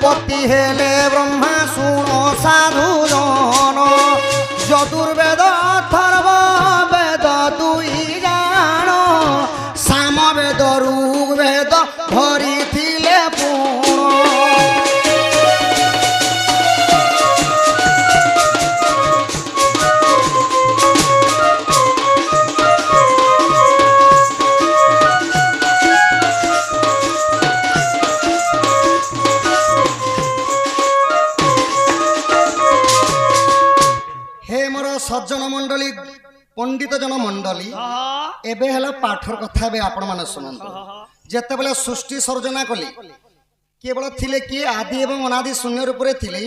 ବେଦପତି ହେଲେ ବ୍ରହ୍ମା ଶୁଣ ସାଧୁ ଜନ ଯଦୁର୍ବେଦ ଅଥର୍ବ ବେଦ ଦୁଇ ଜାଣ ସାମ ବେଦ ଋଗ୍ବେଦ ଧରିଥିଲେ ପୁଣ। सज्जन मंडली पंडित जन मंडली एबे हला पाठर कथा बे आपण माने सुनंतु जेते बेले सृष्टि सर्जना कली केवल थिले कि आदि एवं अनादि शून्य रूप रे थिले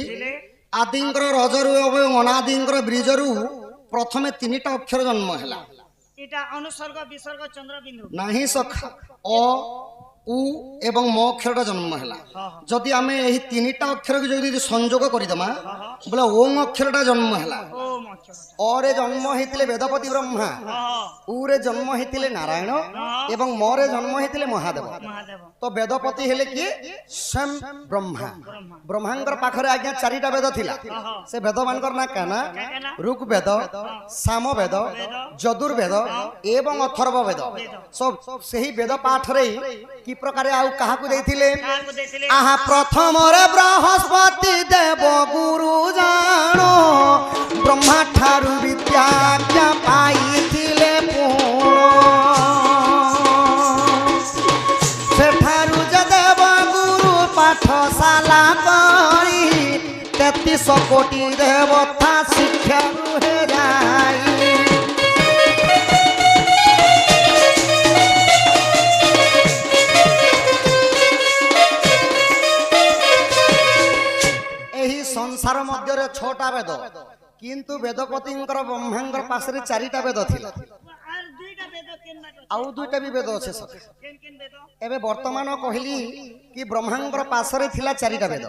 आदिंकर रजरु एवं अनादिंकर ब्रिजरु प्रथमे तीनटा अक्षर जन्म हला एटा अनुसर्ग विसर्ग चंद्र बिंदु नाही सखा अ उ एवं म अक्षरटा जन्म हला जदि आमे एही तीनटा अक्षर के जदि संयोग करि दमा बोला ओम अक्षरटा जन्म हला अ रे जन्म हेतिले वेदपति ब्रह्मा उ रे जन्म हेतिले नारायण एवं म रे जन्म हेतिले महादेव तो वेदपति हेले कि स्वयं ब्रह्मा ब्रह्मांकर पाखरे आज्ञा चारिटा वेद थिला से वेद मानकर ना काना ऋग्वेद सामवेद यजुर्वेद एवं अथर्व वेद सब सही वेद पाठ रे कि प्रकार आउ कहा को देथिले आहा प्रथम रे बृहस्पति देव गुरु जानो ब्रह्मा ठारु विद्या पाइथिले पूर्ण सेठारु देव गुरु पाठशाला करी 33 कोटी देवता शिक्षा रुहे जाई। संसार मध्य रे 6टा वेद किंतु वेदपतिंकर ब्रह्मांकर पासरे 4टा वेद थिला आउ 2टा भी वेद अछि सब एबे वर्तमान कहली कि ब्रह्मांकर पासरे थिला 4टा वेद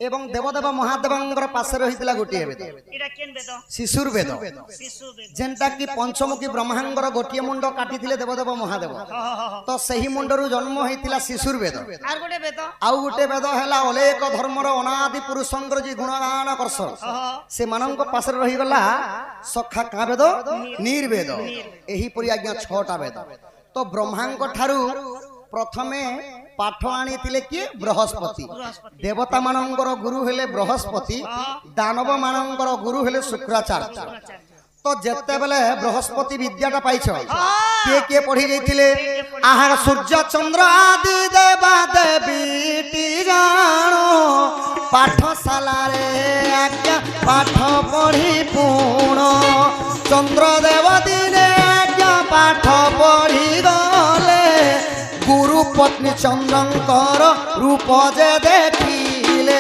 एवं देवदेव महादेवंकर पासरे रहितला गोटिए वेद एटा केन वेद शिशुर वेद जेंटा कि पंचमुखी ब्रह्मांकर गोटिए मुंड काटिथिले देवदेव महादेव तो सही मुंडरु जन्म हेतिला शिशुर वेद आर गोटे वेद आउ गोटे वेद हला अलेक धर्मर अनादि पुरुषंकर जी गुणगान करस से मानंक पासरे रहि गला सखा का वेद निर्वेद एही परि आज्ञा 6टा वेद तो ब्रह्मांक ठारू प्रथमे पाठ आनी थिले कि बृहस्पति देवता मानंकर गुरु हेले बृहस्पति दानव मानंकर गुरु हेले शुक्राचार्य तो जेते बेले बृहस्पति विद्याटा पाइछ के पढ़ी जाइथिले आहार सूर्य चंद्र आदि देवा देवीटी जानो पाठशाला रे आज्ञा पाठ पढ़ी पूर्ण चंद्र देव दिने आज्ञा पाठ पढ़ी गले गुरु पत्नी चंद्रंकर रूप जे देखिले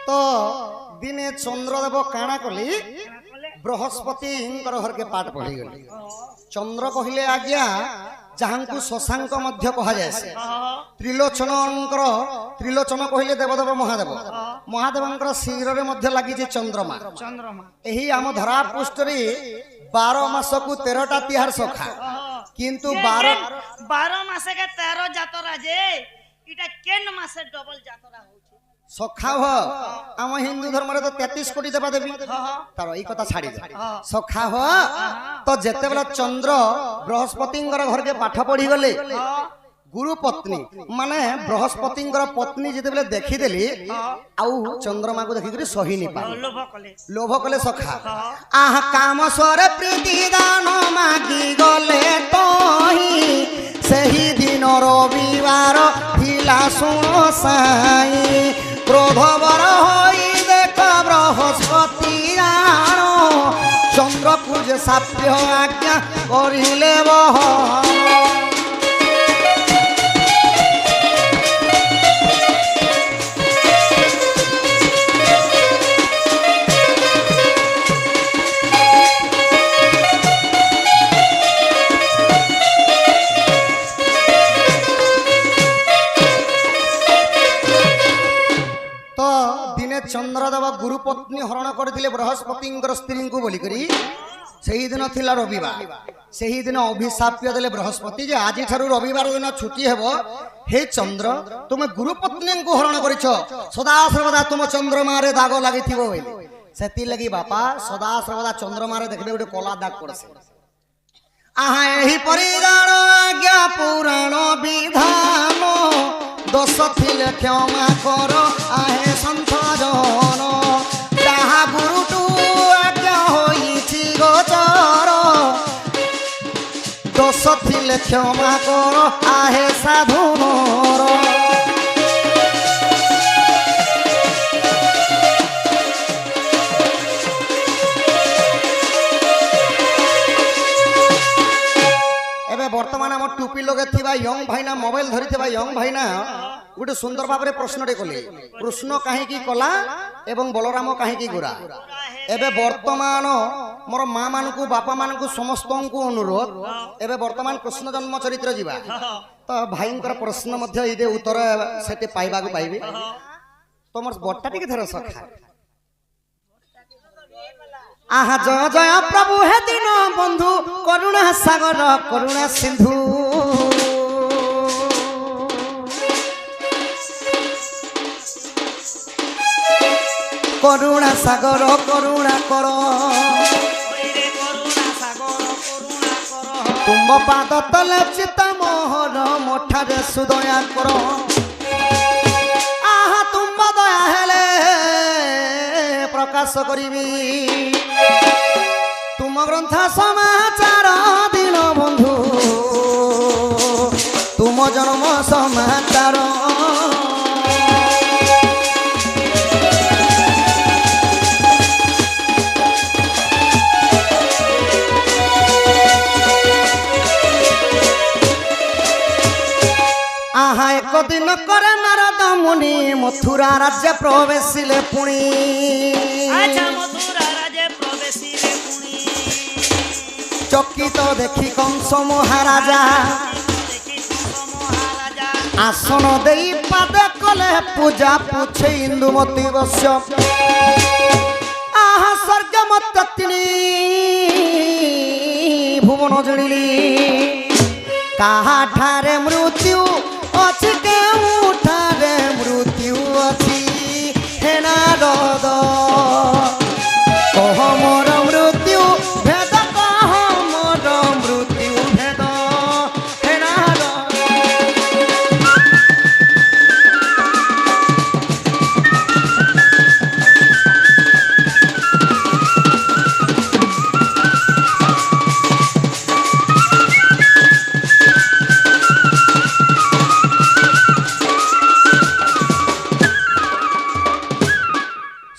तो दिने चंद्रदेव काना कली बृहस्पति घर के पाठ पढ़ी गली चंद्र कहले आज्ञा जहां को शशांक मध्य कहा जाए त्रिलोचन त्रिलोचन कहले देवदेव महादेव महादेवंकर शिर रे मध्य लगी चंद्रमा एही आम धरा पृष्ठ रे 12 मास को 13टा तिहार सखा किंतु 12 मास के 13 जातरा जे इटा केन मासे डबल जातरा होची सखा हो आम हिंदू धर्म रे तो 33 कोटी देवा देवी तार ई कथा छाड़ी दे सखा हो तो जेते बेला चंद्र बृहस्पतिंकर घर के पाठ पढ़ी गले गुरु पत्नी माने बृहस्पतिंकर पत्नी जेते बेले देखि देली आउ चंद्रमा को देखि करी सही नि पा लोभ कले सखा आह काम स्वर प्रीति दान मागी गले तोही सही दिन रविवार थिला सुनो साई क्रोध बर होई देख बृहस्पति आनो चंद्र पूज साप्य आज्ञा करिले बह ଚନ୍ଦ୍ରଦେବ ଗୁରୁପତ୍ନୀ ହରଣ କରିଥିଲେ ବୃହସ୍ପତିଙ୍କର ସ୍ତ୍ରୀଙ୍କୁ ବୋଲିକରି ସେହି ଦିନ ଥିଲା ରବିବାର। ସେହି ଦିନ ଅଭିଶାପ୍ୟ ଦେଲେ ବୃହସ୍ପତି ଯେ ଆଜିଠାରୁ ରବିବାର ଦିନ ଛୁଟି ହେବ। ହେ ଚନ୍ଦ୍ର, ତୁମେ ଗୁରୁପତ୍ନୀଙ୍କୁ ହରଣ କରିଛ, ସଦାସର୍ବଦା ତୁମ ଚନ୍ଦ୍ରମାରେ ଦାଗ ଲାଗିଥିବ ବୋଲି। ସେଥିଲାଗି ବାପା ସଦାସର୍ବଦା ଚନ୍ଦ୍ରମାରେ ଦେଖିବେ ଗୋଟେ କଳା ଦାଗ ପଡିছে। ଆହା ଏହିପରି ଜାଣ ଆଜ୍ଞା ପୁରାଣ ବିଧାନ, ଦୋଷ ଥିଲେ କ୍ଷମା କର ଆହେ ସନ୍ଥ ଜନ। ଯାହା ଗୁରୁଟୁ ଆଜ୍ଞା ହୋଇଛି ଗୋଚର, ଦୋଷ ଥିଲେ କ୍ଷମା କର ଆହେ ସାଧୁ ମୋର। ଏବେ ବର୍ତ୍ତମାନ ଆମ ଟୁପି ଲଗେଇଥିବା ୟଙ୍ଗ ଭାଇନା, ମୋବାଇଲ ଧରିଥିବା ୟଙ୍ଗ ଭାଇନା ଗୋଟେ ସୁନ୍ଦର ଭାବରେ ପ୍ରଶ୍ନଟେ କଲେ, କୃଷ୍ଣ କାହିଁକି କଲା ଏବଂ ବଳରାମ କାହିଁକି ଗୋରା। ଏବେ ବର୍ତ୍ତମାନ ମୋର ମା ମାନଙ୍କୁ, ବାପା ମାନଙ୍କୁ, ସମସ୍ତଙ୍କୁ ଅନୁରୋଧ, ଏବେ ବର୍ତ୍ତମାନ କୃଷ୍ଣ ଜନ୍ମ ଚରିତ୍ର ଯିବା। ତ ଭାଇଙ୍କର ପ୍ରଶ୍ନ ମଧ୍ୟ ଏଇ ଉତ୍ତର ସେଠି ପାଇବାକୁ ପାଇବେ। ତମର ବଟା ଟିକେ ଧର ସଖା। আহা জয় জয় প্রভু হে দিন বন্ধু, করুণা সাগর করুণা সিন্ধু। করুণা সাগর করুণা কর, তুম পাদ তলে চিত মোহর মোঠারে সুদয়া কর। আহা তুম দয়া হেলে প্রকাশ করিবি, তুম গ্রন্থ সমাচার দিন বন্ধু, তুম জন্ম সমাচার। আহা একদিন করে নারদ মুনি মথুরা রাজ্যে প্রবেশিলে পুণি। চকিত দেখি কংস মহারাজা, আসন দেই পাদে কলে পূজা পুছে ইন্দুমতী বস্য। আহা স্বর্গ মত তিনি ভুবন জুড়িলি, কাহাঠারে মৃত্যু ଅଛି କେଉଁଠାରେ ମୃତ୍ୟୁ ଅଛି। ହେ ନାରଦ କହ ମୋର ମୃତ୍ୟୁ ଭେଦ, କହ ମୋର ମୃତ୍ୟୁ ଭେଦ। ହେ ନାରଦ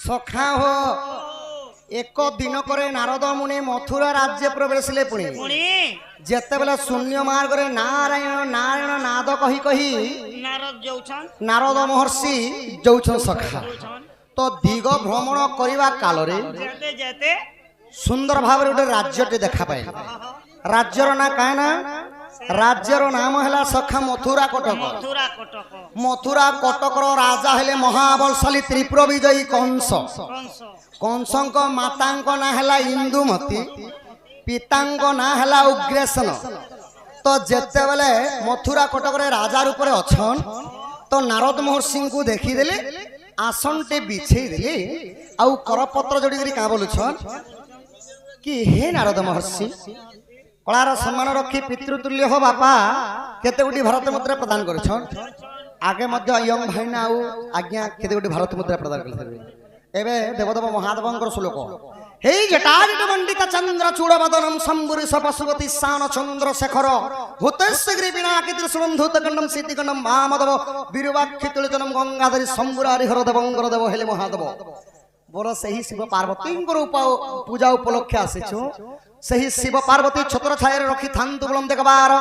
সখা হো। এক দিন করে নারদ মুনি মথুরা রাজ্যে প্রবেশিলে পুଣି যেତେବେଳେ শূন্য মার্গরে নারায়ণ নারায়ণ নাদ কহি কহি নারদ মহর্ষি যাଉଛନ୍ সখা। তো দিগ ভ্রমণ করিবা কালরে সুন্দর ভাবে গোটে রাজ্যটি দেখা পাই। রাজ্যর না কায় না, রাজ্যর নাম হেলা সখা মথুরা কটক। মথুরা কটকর রাজা হেলে মহাবলশালী ত্রিপুর বিজয়ী কংস। কংসଙ୍କ ମାତାଙ୍କ ନାଁ ହେଲା ଇନ୍ଦୁମତୀ, ପିତାଙ୍କ ନାଁ ହେଲା ଉଗ୍ରେସନ। ତ ଯେତେବେଳେ ମଥୁରା କଟକରେ ରାଜା ରୂପରେ ଅଛନ୍, ତ ନାରଦ ମହର୍ଷିଙ୍କୁ ଦେଖିଦେଲେ, ଆସନଟେ ବିଛେଇ ଦେଲେ, ଆଉ କରପତ୍ର ଯୋଡ଼ିକରି କାଁ ବୋଲୁଛନ୍ କି ହେ ନାରଦ ମହର୍ଷି, କଳାର ସମ୍ମାନ ରଖି ପିତୃତୁଲ୍ୟ ହୋ ବାପା କେତେ ଗୋଟି ଭାରତ ମୁଦ୍ରା ପ୍ରଦାନ କରିଛନ୍। ଆଗେ ମଧ୍ୟ ୟଙ୍ଗ ଭାଇନା ଆଉ ଆଜ୍ଞା କେତେ ଗୋଟି ଭାରତ ମୁଦ୍ରା ପ୍ରଦାନ କରିଥିଲେ। ଏବେ ଦେବଦେବ ମହାଦେବଙ୍କର ଶ୍ଲୋକ। হেই জটাজট মণ্ডিত চন্দ্র চূড়বদনম শম্ভুরিষ পশুপতি শান চন্দ্রশেখর ভূতস্যগ্রী বিনাকিত সুবন্ধুত গণ্ডম সিদ্ধিগণ্ডম বামদেব বীরবাক্ষিতুলিতনম গঙ্গাধরী শম্ভুরারি হরদেবঙ্কর দেব হেলে মহাদেব। বড় ସେହି ଶିବ ପାର୍ବତୀଙ୍କର ପୂଜା ଉପଲକ୍ଷେ ଆସିଛୁ। ସେହି ଶିବ ପାର୍ବତୀ ଛତ୍ର ଛାୟାରେ ରଖିଥାନ୍ତୁ ବୋଲମ ଦେଖବାର।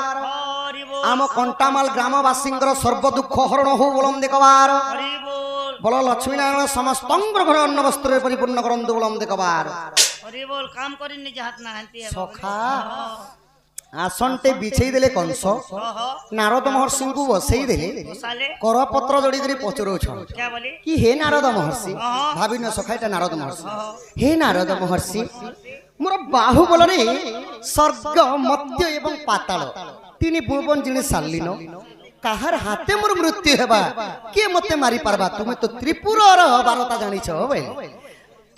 ଆମ କଣ୍ଟାମାଲ ଗ୍ରାମବାସୀଙ୍କର ସର୍ବ ଦୁଃଖ ହରଣ ହଉ ବୋଲମ ଦେଖବାର। বল লক্ষ্মী নারায়ণ সমস্তঙ্কর ঘর অন্ন বস্ত্রে পরিপূর্ণ করন্তু বলম দেখবার। হরি বল কাম করি নিজে হাত না হান্তি সখা आसनटे बिछेई देले कंस नारद महर्षि को बसई देले करपत्र जोड़ी करी पचरौछन क्या बोली कि हे नारद महर्षि भाविन सखाइटा नारद महर्षि हे नारद महर्षि मोर बाहुबल रे स्वर्ग मध्य एवं पाताल तीन भुवन जिने सालिनो काहार हाथे मोर मृत्यु हेबा के मते मारी पारबा तुमे तो त्रिपुरर बारता जानिछ बे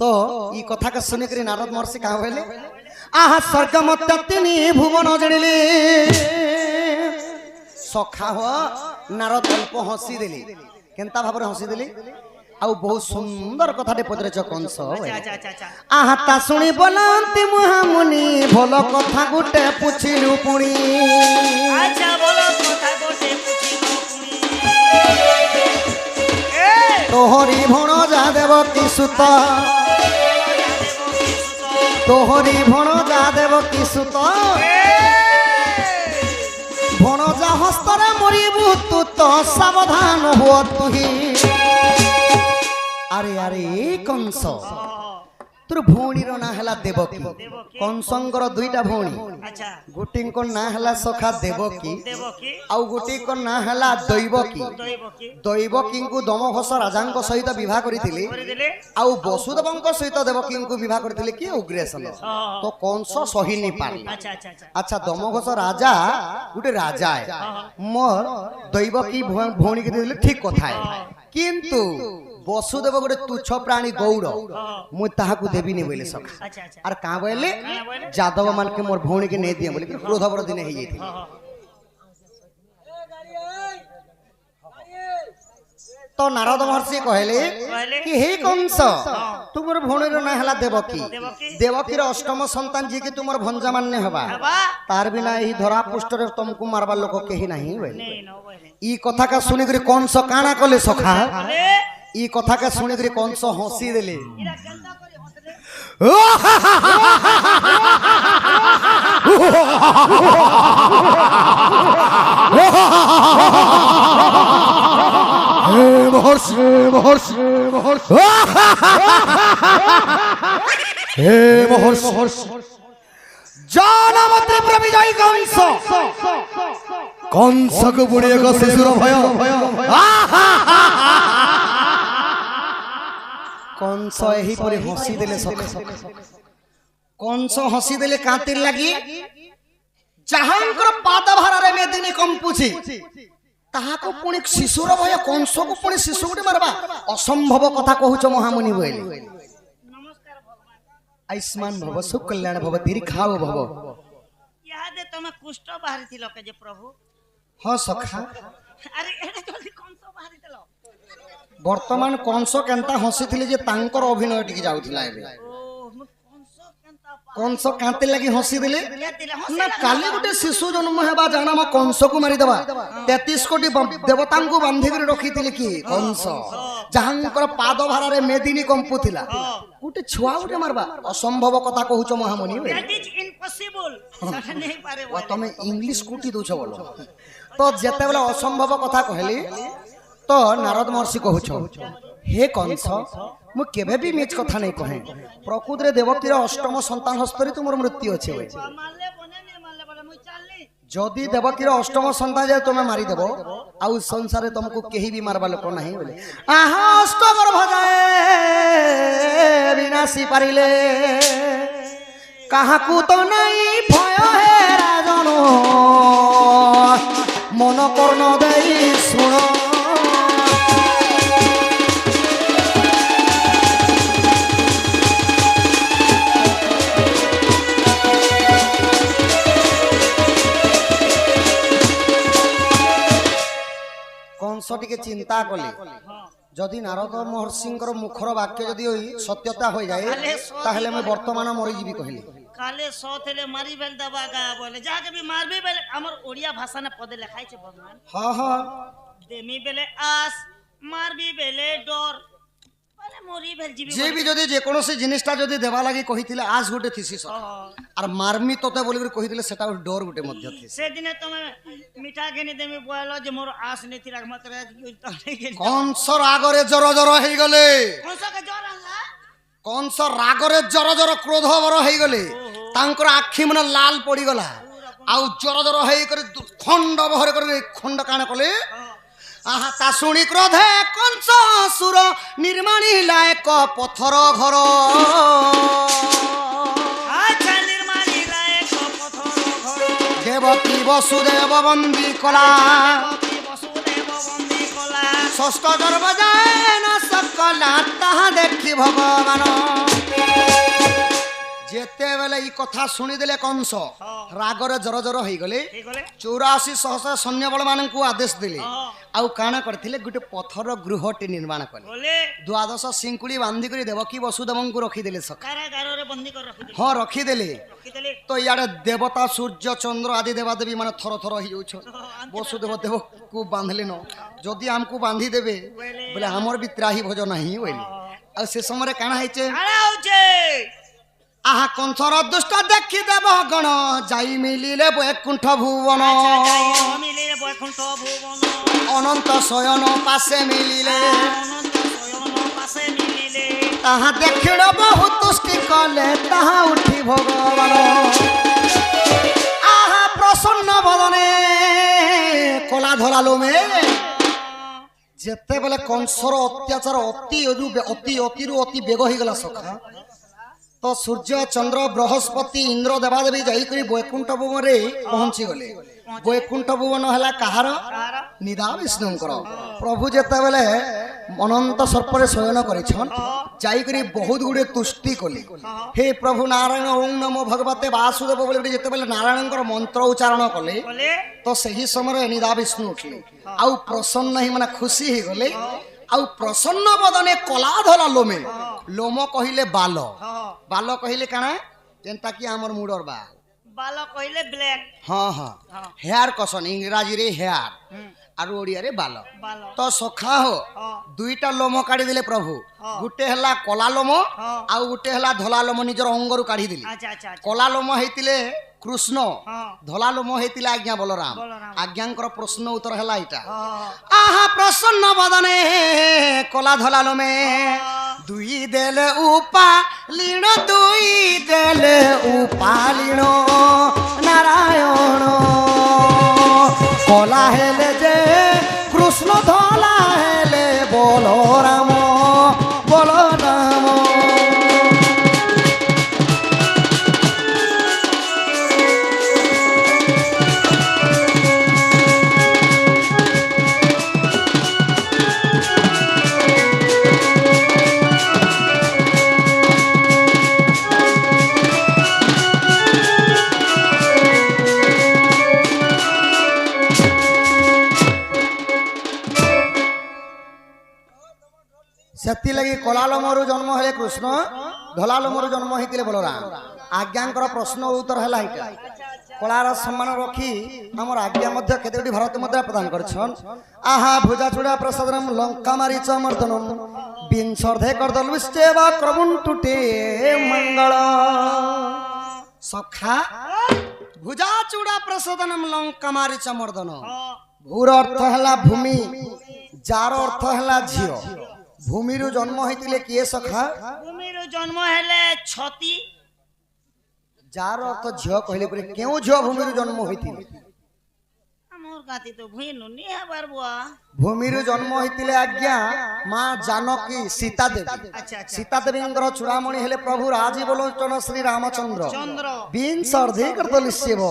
तो ई कथा के सुने करी नारद महर्षि का होले आहा स्वर्ग मध्य तीन भुवन जणिले सखा हो नारद अल्प हसी देली केनता भाबरे हसी देली आउ बहुत सुंदर कथाटे पदरे कंस आहा ता सुनी बोलंती महामुनि भलो कथा गुटे पुछिलु पुणी अच्छा बोलो कथा गोटे पुछिलु पुणी तोहरी भण जा देव की सुत तोहरी भण जा देव की सुत भण जा हस्तरे मरिबु तू तो सावधान हो तुही अरे अरे कंस तोर भौणी रो ना हला देवकी कंसंकर दुईटा भौणी अच्छा गोटी को ना हला सखा देवकी आउ गोटी को ना हला दैवकी दैवकी को दमघोष राजांक सहित विवाह करिथिले आउ वसुदेवंक सहित देवकी को विवाह करिथिले कि उग्रेसन तो कंस सही नहीं पारी अच्छा अच्छा अच्छा अच्छा दमघोष राजा गोटे राजा है मोर दैवकी भौणी के दिले ठीक कथा है किंतु वसुदेव गोटे तुच्छ प्राणी गौड़ मु ताहाकु देबिनी बोले सखा अच्छा अच्छा आर का बोले जादव मान के मोर भौणी के नहीं दिए बोले कि क्रोध बर दिन हे जाई तो नारद महर्षि कहले कि हे कंस तुमर भौणी रो ना हला देवकी देवकी रो अष्टम संतान जी के तुमर भंजा मान्य हबा तार बिना ही धरा पृष्ठ रे तुमको मारबा लोक केही नहीं बोले ई कथा का सुनि करी कंस काना कले सखा ई कथा का सुनि करी कंस हंसी देले जानमते प्रविजय कंस कंस को बुढ़े को शिशुर भय कंस यही पर हसी देले कंस हसी देले कातिर लगी जहांकर पाद भारे मेदिनी कंपुछि ताहाको पुणी शिशुर भय कंस को पुणी शिशु गुटे मारबा असंभव कथा कहूच महामुनि बोले नमस्कार भगवान आयुष्मान भव सुख कल्याण भव दीर्घायु भव याद है तुम्हें कुष्ठ बाहरी थी लोके जे प्रभु हाँ सखा अरे एटा जल्दी कौन सो बाहरी थलो वर्तमान कंस केनता हसीथिले जे तांकर अभिनय टिक जाउथिला एबे कंस कांते लगी हसी देले ना काली गुटे शिशु जन्म हेबा जाना म कंस को मारी देबा 33 कोटी देवता को बांधी कर रखिथिले कि कंस जहांकर पाद भारे मेदिनी कंपुथिला गुटे छुआ गुटे मारबा असंभव कथा कहूच महामुनि दैट इज इम्पॉसिबल सखा नहीं पारे ओ तमे इंग्लिश कुटी दोछ बोलो तो जेते बेला असंभव कथा कहली तो नारद महर्षि कहूछ हे कंस मु केबे भी मिछ कथा नहीं कहे प्रकृत रे देवकीर अष्टम संतान हस्तरी तुमर मृत्यु अछि मारले बने नहीं मारले बोले मुई चलली जदि देवकीर अष्टम संतान जे तुमे मारी देबो आउ संसार रे तुमको केही भी मारबा लोक नहीं बोले आहा अष्टगर भजाए विनाशी पारिले काहाकू तो नहीं भय हे राजन मन कर्ण देई सुनो कंस टिके चिंता कले जदि नारद महर्षिंकर मुखर वाक्य जदि सत्यता हो जाए ताहले मैं वर्तमान मरी जीवी कहली काले सो थेले मारी बेल दबागा बोले जाके भी मारबी बेले हमर ओडिया भाषा ने पदे लिखाई छे भगवान हां हां देमी बेले आस मारबी बेले डर बोले मोरी बेल जीवी जे भी जदि जे कोनोसी जिनिसटा जदि देबा लागि कहिथिले आस गुटे थिसिस आर मारमी तते बोली कहिथिले सेटा डर गुटे मध्य थिस से दिने तमे मिठा घेनी देमी बोलो जे मोर आस नै थी रागमत रे कंस रागरे जर जर हेई गले कंस के जर आला कंस रागरे जर जर क्रोध बर हेई गले तांकर आखि मन लाल पड़ी गला ଆଉ ଜର ଜର ହେଇକରି ଖଣ୍ଡ ବହରେ କରି ଖଣ୍ଡ କାଣ କଲେ ଆହା ତା ଶୁଣି କ୍ରୋଧେ କଂସ ସୁର ନିର୍ମାଣିଲା ଏକ ପଥର ଘର আচ্ছা নির্মাণীরা এক পথর ঘর দেবকী বসুদেব বন্দী কলা দেবকী বসুদেব বন্দী কলা ষষ্ঠ গর্ভ যায় না সকলা তাহা দেখি ভগবান যেতেবেলে এই কথা শুনিদেলে কংস রাগরে জর জর হইগলে ঠিক হলে 84 সহস্র সৈন্যবল মানଙ୍କୁ আদেশ দেলে ଆଉ କାଣ କରିଥିଲେ ଗୋଟେ ପଥର ଗୃହଟି ନିର୍ମାଣ କଲେ বলে ଦ୍ୱାଦଶ ଶିଙ୍କୁଳି ବାନ୍ଧି କରି ଦେବକୀ ବସୁଦେବଙ୍କୁ ରଖିଦେଲେ ସଖା কারাগারে বন্দী করে রাখি ହଁ ରଖିଦେଲେ রাখিদেলে ତ ଇଆଡେ ଦେବତା ସୂର୍ଯ୍ୟ ଚନ୍ଦ୍ର ଆଦି ଦେବାଦେବୀ ମାନେ ଥର ଥର ହେଇଯାଉଛ ବସୁଦେବ ଦେବକୁ ବାନ୍ଧିଲେ ନ ଯଦି ଆମକୁ ବାନ୍ଧି ଦେବେ ବୋଲେ ଆମର ବି ତ୍ରାହି ଭୋଜ ନାହିଁ ବୋଇଲେ ଆଉ ସେ ସମୟରେ କାଣା ହେଇଛେ আরে হচ্ছে আহা কংসর দুষ্ট দেখি দেব গণ যাই মিলিলে বৈকুণ্ঠ ভুবন আচ্ছা যাই মিলে বৈকুণ্ঠ ভুবন অনন্ত শয়ন পাশে মিলিলে অনন্ত শয়ন পাশে মিলিলে তাহা দেখিল বহু তুষ্টি কলে তাহা উঠি ভগবান আহা প্রসন্ন বদনে কলা ধরা লোমে যেতেবেলে কংসর অত্যাচার অতি বেগ হয়ে গলা সখা তো সূর্য চন্দ্র বৃহস্পতি ইন্দ্র দেবাদেবী যাইকরি বৈকুণ্ঠ ভুবনে পৌঁছি গলে বৈকুণ্ঠ ভুবন হেলা কাহার নিদা বিষ্ণুঙ্কর প্রভু যেতেবেলে অনন্ত সর্পরে শয়ন করেছন যাইকরি বহুত গুড়ে তুষ্টি কলে হে প্রভু নারায়ণ ওং নমো ভগবতে বাসুদেব বলে যেতেবেলে নারায়ণঙ্কর মন্ত্র উচ্চারণ কলে বলে তো সেই সময় নিদা বিষ্ণু উঠলে আউ প্রসন্ন হি মানে খুশি হয়ে গলে আউ প্রসন্ন বদনে কলা ধলা লোমে লোম কহিলে বাল বাল কহিলে কাଣା যেনটা কি আমার মুডর বাল বাল কইলে ব্ল্যাক হ্যাঁ হ্যাঁ হেয়ার কসন ইংরাজি রে হেয়ার আর ওড়িয়া রে বাল বাল তো সখা হো দুইটা লোম কাঢ়ি দিলে প্রভু গুটে হেলা কলা লোম আউ গুটে হেলা ধলা লোম নিজর অঙ্গরু কাঢ়ি দিলে আচ্ছা আচ্ছা আচ্ছা কলা লোম হইতিলে কৃষ্ণ হ্যাঁ ধলা লোম হইতিলে আজ্ঞা বলরাম বলরাম। আজ্ঞাঙ্কর প্রশ্ন উত্তর হেলা এটা হ্যাঁ আহা প্রসন্ন বদনে কলা ধলা লোমে দুই দেলে উপালিণ দুই দেলে উপালিণ নারায়ণ কলা হেলে যে কৃষ্ণ ধলা হেলে বলরাম বলরাম সেতি লাগি কলালমরু জন্ম হলে কৃষ্ণ ধলালমরু জন্ম হইতিলে বলরাম আজ্ঞাঙ্কর প্রশ্ন উত্তর হেলা এটা কলার সম্মান রক্ষি আমার আজ্ঞা মধ্যে কেতোটি ভারত মুদ্রা প্রদান করছন আহা ভুজা চূড়া প্রসাদরম লঙ্কা মারিচ মর্দনম বিংশর্ধে করদল বিষ্টেবা ক্রমুন টুটে মঙ্গল সখা ভুজা চূড়া প্রসাদনম লঙ্কা মারিচ মর্দন ভূর অর্থ হেলা ভূমি যার অর্থ হেলা ঝিও ভূমিরু জন্ম হইতিলে কিয়ে সখা ভূমির জন্ম হেলে ছতি যার অর্থ ঝিও কহিলে পরে কেউ ঝিও ভূমিরু জন্ম হইতিলে আমার গাতি তো ভুই নুনি হবার বুয়া ভূমিরু জন্ম হইতিলে আজ্ঞা মা জানকী সীতা দেবী আচ্ছা আচ্ছা সীতা দেবীঙ্কর চূড়ামণি হেলে প্রভু রাজীব লোচন শ্রী রামচন্দ্র চন্দ্র বিংশ অর্ধে করদলিষ্যেব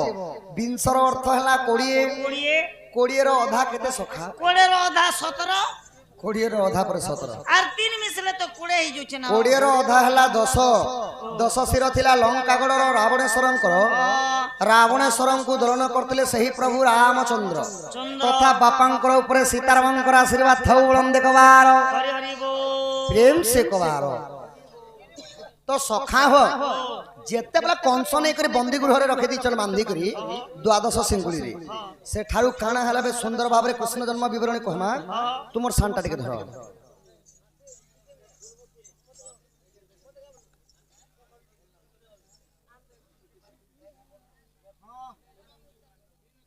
বিংশর অর্থ হেলা কোড়িয়ে কোড়িয়ে কোড়িয়ের অধা কেতে সখা কোড়ের অধা 17 কোড়িয়ের অধা পরে 17 আর 3 মিশলে তো কোড়ে হই যাচ্ছে না কোড়িয়ের অধা হেলা 10 শির থিলা লঙ্কাগড়র রাবণেশ্বরঙ্কর রাবণেশ্বরଙ୍କୁ ଦଳନ କରିଥିଲେ ସେହି ପ୍ରଭୁ ରାମଚନ୍ଦ୍ର ତଥା ବାପାଙ୍କର ଉପରେ ସୀତାରାମଙ୍କର ଆଶୀର୍ବାଦ ଥାଉ ବଳନ୍ଦେ କବାର হরি হরি বল ପ୍ରେମ ସେ କବାର ତ ସଖା ହୋ ଯେତେବେଳେ କଂସ ନେଇକରି ବନ୍ଦୀ ଗୃହରେ ରଖିଦେଇଛନ୍ ବାନ୍ଧିକରି ଦ୍ୱାଦଶ ସିଙ୍ଗୁଳିରେ ସେଠାରୁ କାଣା ହେଲା ବେ ସୁନ୍ଦର ଭାବରେ କୃଷ୍ଣ ଜନ୍ମ ବିବରଣୀ କହମା ତୁମର ସାନଟା ଟିକେ ଧର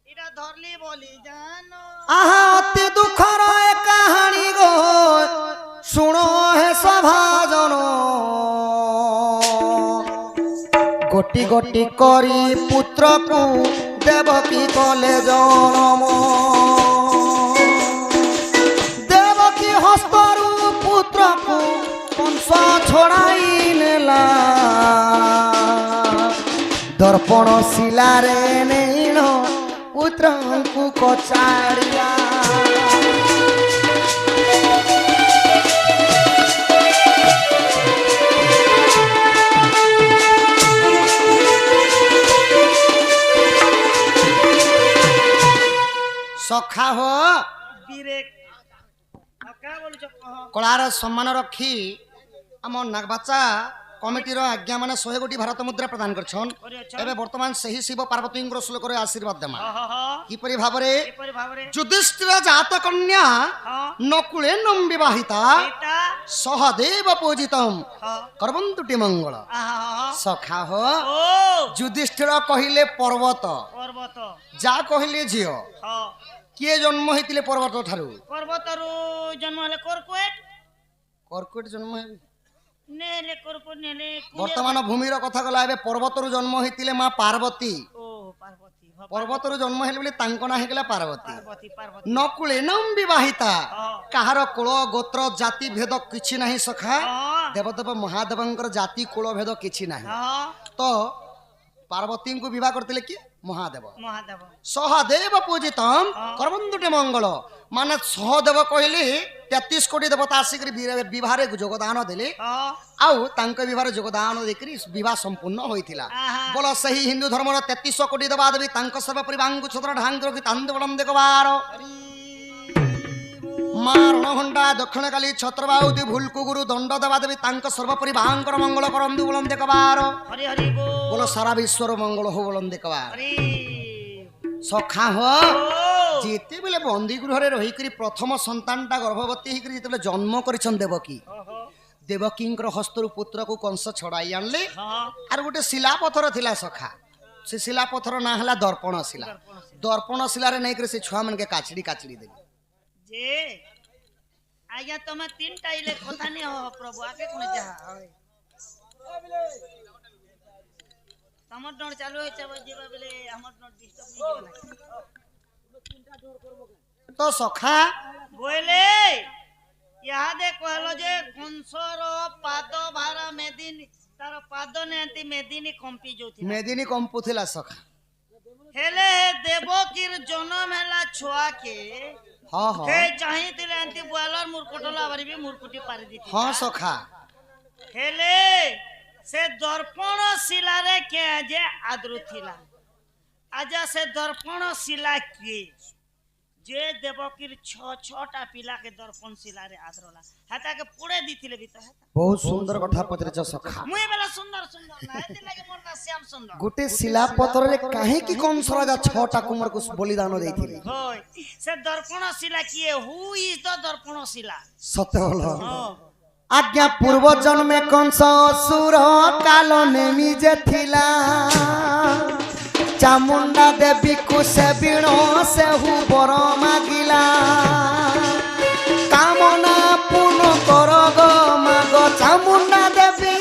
এটা ধরলি বলি জানো আহা অতি দুঃখর এ কাহানি গো শুনো হে সভাজন গোটি গোটি করি পুত্রকু দেবকী কলে জনম দেবকী হস্তরু পুত্রকু কংস ছড়াই নেলা দর্পণ শিলারে নেইন পুত্রଙ୍କୁ କଚାଡ଼ିଲା ସଖା ହୋ বীরে কা বলছ কহ କଳାର ସମ୍ମାନ ରଖି ଆମ ନାଗବାଚା কমিটির আজ্ঞা মানে 100 কোটি ভারত মুদ্রা প্রদান করছন করিছ এবে বর্তমান সেই শিব পার্বতীঙ্কর শ্লোকরে আশীর্বাদ দেমা হ হ কিপরি ভাবরে কিপরি ভাবরে যুধিষ্ঠির জাত কন্যা হ নকুলে নম বিবাহিতা এটা সহদেব পূজিতম হ করবন্তুটি মঙ্গল আহা সখা হ ও যুধিষ্ঠির কহিলে পর্বত পর্বত যা কহিলে ঝিও হ কিয়ে জন্ম হইতিলে পর্বত ঠারু পর্বতরু জন্ম হলে করকুয়েট কর্কট জন্ম হেবি নেলে করকুয়েট নেলে বর্তমান ভূমির কথা গলা এবে পর্বতরু জন্ম হইতিলে মা পার্বতী ও পার্বতী পর্বতরু জন্ম হেলে বলে তাঙ্ক না হেগলা পার্বতী পার্বতী পার্বতী নকুলে নম বিবাহিতা হ কাহার কুল গোত্র জাতি ভেদ কিছু নাহি সখা হ দেবদেব মহাদেবঙ্কর জাতি কুল ভেদ কিছু নাহি হ তো পার্বতীଙ୍କୁ বিবাহ করতিলে কি মহাদেব মহাদেব সহদেব পূজিতম করবন্দুটি মঙ্গল মানে সহদেব কহিলি 33 কোটি দেবতা আসিকি বিবাহে যোগদান দেলে হ আউ তাঙ্ক বিবাহে যোগদান দেকরি বিবাহ সম্পূর্ণ হইতিলা আহা বল সেই হিন্দু ধর্মর 33 কোটি দেবাদেবী তাঙ্ক সর্ব পরিবাঙ্গু ছত্র ঢাঙ্গ কি তান্দবলম দেখবার মা রণঘণ্টা দক্ষিণকালী ছত্রবাহুতি ভুলকু গুরু দণ্ড দেবাদেবী তাঙ্ক সর্বপরি ভাঙ্কর মঙ্গল করন্দু বলন দেখবার হরি হরি বল সারা বিশ্বর মঙ্গল হো বলন দেখবার হরি সখা হ ও যেতেবেলে বন্দী গৃহরে রহিকি প্রথম সন্তানটা গর্ভবতী হইকি যেতেবেলে জন্ম করেছেন দেবকী দেবকীঙ্কর হস্তরু পুত্রকু কংস ছড়াই আনলে হ আর গোটে শিলাপথর থিলা সখা সে শিলাপথর না হলা দর্পণ শিলা দর্পণ শিলারে নেইকি সে ছুয়া মানকে কাছড়ি কাছড়ি দেলি যে আজ্ঞା ତମେ ତିନଟା ଇଲେ କଥା ନି हो प्रभु आके कोन जाहा होय तमर डोर चालू होय छबे जेबा बेले हमर डोर डिस्टर्ब नी होना তো সখা बोले यादे कहलो जे कंसर पाद भारा मेदिनी तार पाद नेंती मेदिनी कंपी जोथि মেদিনী কম্পু থিলা সখা हेले देवकीर जन्म हैला छुआ के हाँ हाँ हे चाहितिले एंती बुआलर मुरकुटला बारी भी मुरकुटी पारी दिथि हाँ सखा हेले से दर्पण शिलारे के जे आद्रु थिला आजा से दर्पण शिला के जे देवकीर छटा पिला के दर्पण शिलारे आद्रला हाता के पुड़े दिथिले भी तो हाता बहुत सुंदर कथा पचरेछ सखा मुई बेला सुंदर सुंदर ना एते लागे मोर ना श्याम सुंदर गोटे शिलापथरे काहे की कंस राजा 6टा कुमार को बलिदान देथिले होय से दर्पण शिला किए हु इज द दर्पण शिला सत्य बोलो हो आज्ञा पूर्व जन्मे कंस असुर काल नेमी जे थिला चामुंडा देवी को से बिणो से हु बर मागिला कामना पूर्ण कर गो माग चामुंडा देवी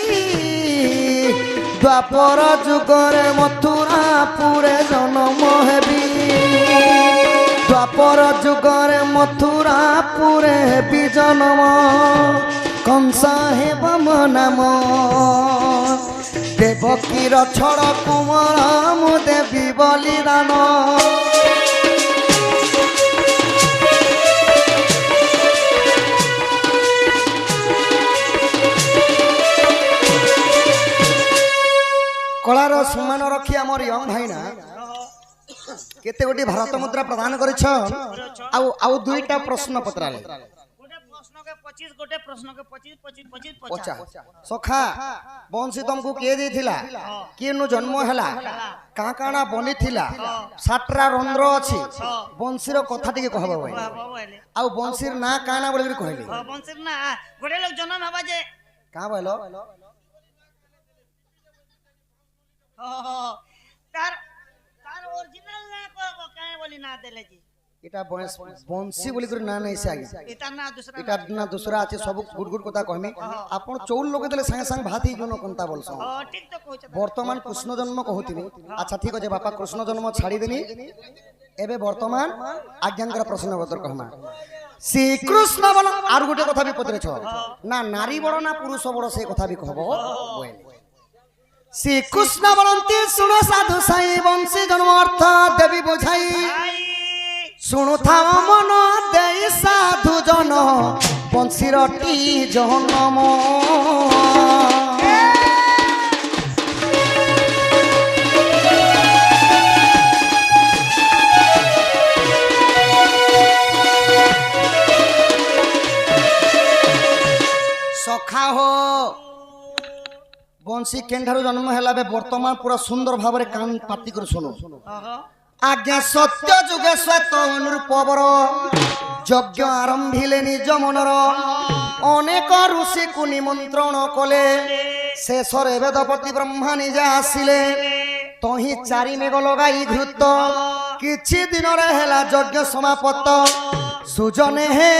द्वापर जुगरे मथुरा पुरे जन्म हेबी द्वापर जुगरे मथुरा पुरे हेबी जन्म कंस हेब मो नाम देवकीर छड़ कुमार मु देवी बलिदान कलार सम्मान रखी आमर यंग भाई ना केते गोटी भारत मुद्रा प्रदान करिछ आउ दुईटा प्रश्न पत्राले गोटे प्रश्न के 25 गोटे प्रश्न के 25 25 25 50 सखा बंशी तुमको किए देथिला किए नु जन्म हैला का काना बनी थिला सातरा रंध्र अछि बंशीर कथा टिके कहबो भाई बोले आउ बंशीर ना काना बोले कहले बंशीर ना गोटे लोग जन्म हबा जे का बोलो तार तार ओरिजिनल ना कहबो काहे बोली ना देले जी এটা বংশী বলি করে না নাই সে আগে এটা না দুসরা এটা না দুসরা আছে সব গুড গুড কথা কহমি আপন চৌল লগে দেলে সাঙ্গে সাঙ্গ ভাত হি জন্য কোনটা বলছ ঠিক তো কইছ বর্তমান কৃষ্ণ জন্ম কহুতিনি আচ্ছা ঠিক আছে বাপা কৃষ্ণ জন্ম ছাড়ি দেনি এবে বর্তমান আজ্ঞাঙ্কর প্রশ্ন উত্তর কহমা শ্রীকৃষ্ণ বল আর গোটে কথা বি পতরেছ না নারী বড় না পুরুষ বড় সেই কথা বি কহব বইনি শ্রীকৃষ্ণ বলন্তি শুনো সাধু সাই বংশী জন্ম অর্থ দেবী বুঝাই শুণু থাও মন দেই সাধু জন বংশীর টি জনম সখা হো বংশী কেন্দ্র জন্ম হেলা বর্তমান পুরা সুন্দর ভাবে কান পাতি করে শুনো আজ্ঞা সত্য যুগে শ্বেত অনুরূপবর যজ্ঞ আরম্ভিলে নিজ মনর অনেক ঋষিকু নিমন্ত্রণ কলে শেষরে বেদপতি ব্রহ্মা নিজে আসিলে তহি চারি মেঘ লগাই ঘৃত কিছু দিনরে হেলা যজ্ঞ সমাপত সুজনে হে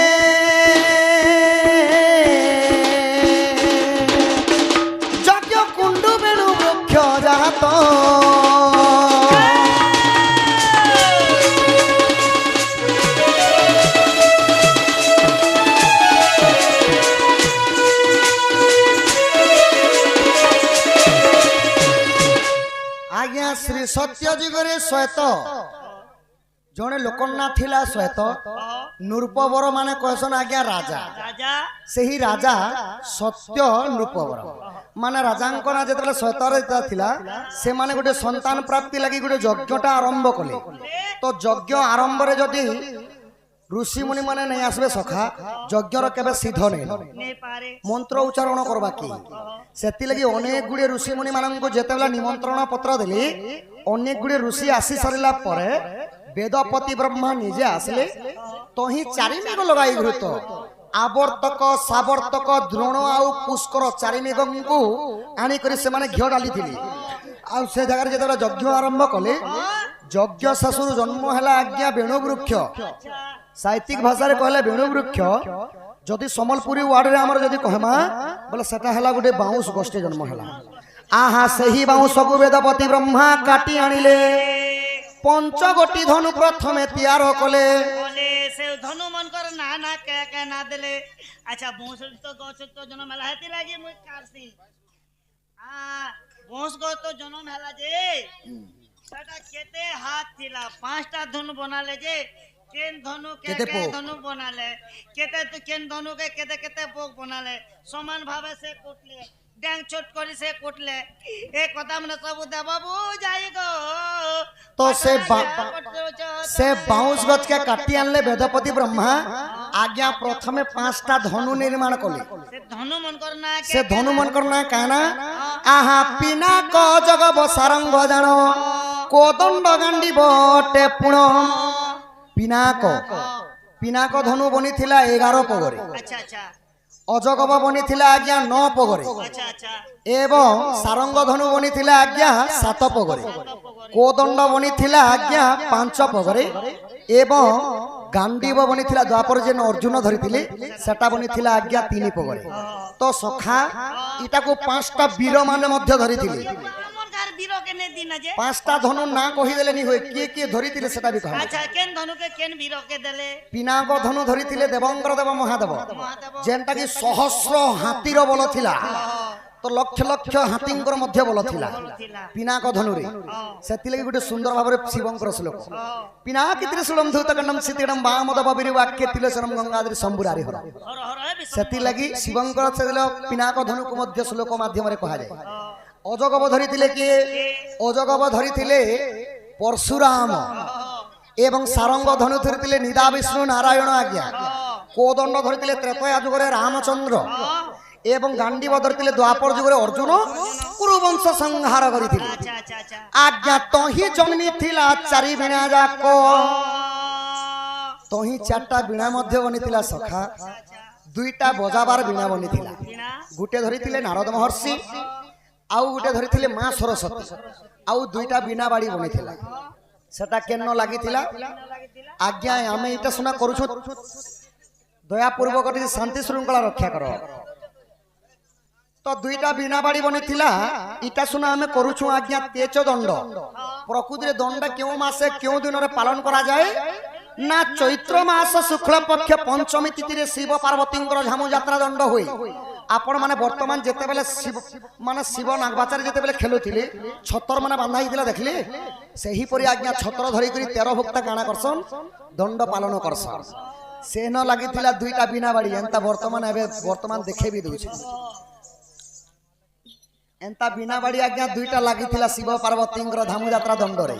যজ্ঞ কুণ্ডু বেণু বৃক্ষ জাত আজ্ঞা শ্রী সত্য যুগরে শ্বেত জনে লোকর না থিলা শ্বেত নৃপবর মানে কয়সন আজ্ঞা রাজা রাজা সেই রাজা সত্য নৃপবর মানে রাজাঙ্ক না যেতলে শ্বেতরে থিলা সেমানে গোটে সন্তান প্রাপ্তি লাগি গোটে যজ্ঞটা আরম্ভ কলে তো যজ্ঞ আরম্ভরে যদি ঋষি মুনি মানে নেই আসবে সখা যজ্ঞর কেবে সিদ্ধ নেই নেই পারে মন্ত্র উচ্চারণ করবা কি সেতি লাগি অনেক গুড়ে ঋষি মুনি মানঙ্কু যেতেবেলা নিমন্ত্রণ পত্র দেলি অনেক গুড়ে ঋষি আসি সারিলা পরে বেদপতি ব্রহ্মা নিজে আসলে তহি চারি মেঘ লগাই ঘৃত আবর্তক সাবর্তক দ্রোণ আউ পুষ্কর চারি মেঘঙ্কু আনি করে সেমানে ঘিও ডালিথিলি ଆଉ ସେ ଜାଗାରେ ଯେତେବେଳେ ଯଜ୍ଞ ଆରମ୍ଭ କଲେ ଯଜ୍ଞ ଶାଶୁରୁ ଜନ୍ମ ହେଲା ଆଜ୍ଞା ବେଣୁ ବୃକ୍ଷ ସାହିତ୍ୟିକ ଭାଷାରେ କହିଲେ ବେଣୁ ବୃକ୍ଷ ଯଦି ସମ୍ବଲପୁରୀ ୱାର୍ଡରେ ଆମର ଯଦି କହମା ବୋଲେ ସେଟା ହେଲା ଗୋଟେ ବାଉଁଶ ଗଛଟେ ଜନ୍ମ ହେଲା ଆହା ସେହି ବାଉଁଶକୁ ବେଦପତି ବ୍ରହ୍ମା କାଟି ଆଣିଲେ ପଞ୍ଚଗୋଟି ଧନୁ ପ୍ରଥମେ ତିଆର କଲେ বলে সে ধনু মন কর না না কে না দেলে আচ্ছা বংশ তো গছ তো জন্ম মেলা হেতি লাগি মুই কারছি বংশ গছ তো জন্ম হেলা যে সেটা কেতে হাত থিলা পাঁচটা ধনু বনালে যে কেন ধনু কে ধনু বনালে কেতে তো কেন ধনু কে কেতে কেতে পোক বনালে সমান ভাবে সে কুটলে ড্যাং ছোট করে সে কুটলে এ কথা মানে সবু দে বাবু যাই গো তো সে বাউঁশ গছকে কাটি আনলে বেদপতি ব্রহ্মা আজ্ঞা প্রথমে পাঁচটা ধনু নির্মাণ কলে সে ধনু মন কর না কানা আহা পিনাক জগব সারঙ্গ জাণ কোদণ্ড গান্ডি বটে পুণ পিনাক পিনাক ধনু বনিথিলা 11 পগরে আচ্ছা আচ্ছা অজগব বনিথিলা আজ্ঞা 9 পগরে আচ্ছা আচ্ছা এবং সারঙ্গ ধনু বনিথিলা আজ্ঞা 7 পগরে কোদণ্ড বনিথিলা আজ্ঞা 5 পগরে এবং গান্ডীব বনিথিলা দ্বাপর যেন অর্জুন ধরিଥିଲେ সেটা বনিথিলা আজ্ঞা 3 পগরে তো সখা ইটাকু 5টা বীর মানে মধ্যে ধরিଥିଲେ পাঁচটা ধনু না কহিদেলে নি হই কে কে ধরিଥିଲେ সেটা বি কহ আচ্ছা কেন ধনু কে কেন বীর কে দেলে পিনাক ধনু ধরিଥିଲେ দেবঙ্কর দেব মহাদেব যেনটা কি সহস্র হাতির বল থিলা তো লক্ষ লক্ষ হাতিঙ্কর মধ্যে বল থিলা পিনাক ধনুরে সেতিলাগি গোটে সুন্দর ভাবে শিবঙ্কর শ্লোক পিনাকি ত্রিশূলম ধূতকণ্ডম সিতিডম বামদেব বিরিবাক্যে তিলসরম গঙ্গাদ্রি শম্ভুরারি হর সেতিলাগি শিবঙ্কর সেদিল পিনাক ধনুক মধ্য শ্লোক মাধ্যমে কহা যায় অজগব ধরিଥିଲେ কিଏ অজগব ধরিଥିଲେ পরশুরাম এবং সারঙ্গ ধনু ধরিଥିଲେ নিদা বিষ্ণু নারায়ণ আজ্ঞা কোদণ্ড ধরিଥିଲେ ত্রেতয়া যুগরে রামচন্দ্র এবং গান্ডীব ধরিଥିଲେ দ্বাপর যুগরে অর্জুন কুরুবংশ সংহার করিଥିଲେ আজ্ঞা তহি জন্মি থিলা চারি বীণা যাক তহি চারটা বীণা মধ্যে বনিଥିଲା সখা দুইটা বজাবার বীণা বনিଥିଲା গোটে ধরিଥିଲେ নারদ মহর্ষি আউ গোটে ধরিଥିଲେ মা সরস্বতী আউ দুইটা বীণা বাড়ি বনিଥିଲା সেটা কেন লাগিଥିଲା লাগিଥିଲା আজ্ঞা আমি এটা শোনা করুছু দয়াপূর্বক ଟିକେ ଶାନ୍ତି ଶୃଙ୍ଖଳା ରକ୍ଷା କର ତ ଦୁଇଟା ବିନା ବାଡ଼ି ବନିଥିଲା ଇଟା ଶୁଣା ଆମେ କରୁଛୁ ଆଜ୍ଞା ତେଜ ଦଣ୍ଡ ପ୍ରକୃତିରେ ଦଣ୍ଡ କେଉଁ ମାସେ କେଉଁ ଦିନରେ ପାଳନ କରାଯାଏ ନା ଚୈତ୍ର ମାସ ଶୁକ୍ଳ ପକ୍ଷ ପଞ୍ଚମୀ ତିଥିରେ ଶିବ ପାର୍ବତୀଙ୍କର ଝାମୁ ଯାତ୍ରା ଦଣ୍ଡ ହୁଏ ଆପଣ ମାନେ ବର୍ତ୍ତମାନ ଯେତେବେଳେ ଶିବ ନାଗବାଚାରେ ଯେତେବେଳେ ଖେଳୁଥିଲେ ଛତର ମାନେ ବାନ୍ଧା ହେଇଥିଲା ଦେଖିଲେ ସେହିପରି ଆଜ୍ଞା ଛତର ଧରିକରି 13 ଭକ୍ତ କାଣା କରସନ୍ ଦଣ୍ଡ ପାଳନ କରସନ୍ ସେ ନ ଲାଗିଥିଲା ଦୁଇଟା ବିନା ବାଡ଼ି ଏନ୍ତା ବର୍ତ୍ତମାନ ଦେଖେଇ ବି ଦଉଛି ଏନ୍ତା ବିନା ବାଡ଼ି ଆଜ୍ଞା ଦୁଇଟା ଲାଗିଥିଲା ଶିବ ପାର୍ବତୀଙ୍କର ଧାମୁ ଯାତ୍ରା ଦଣ୍ଡରେ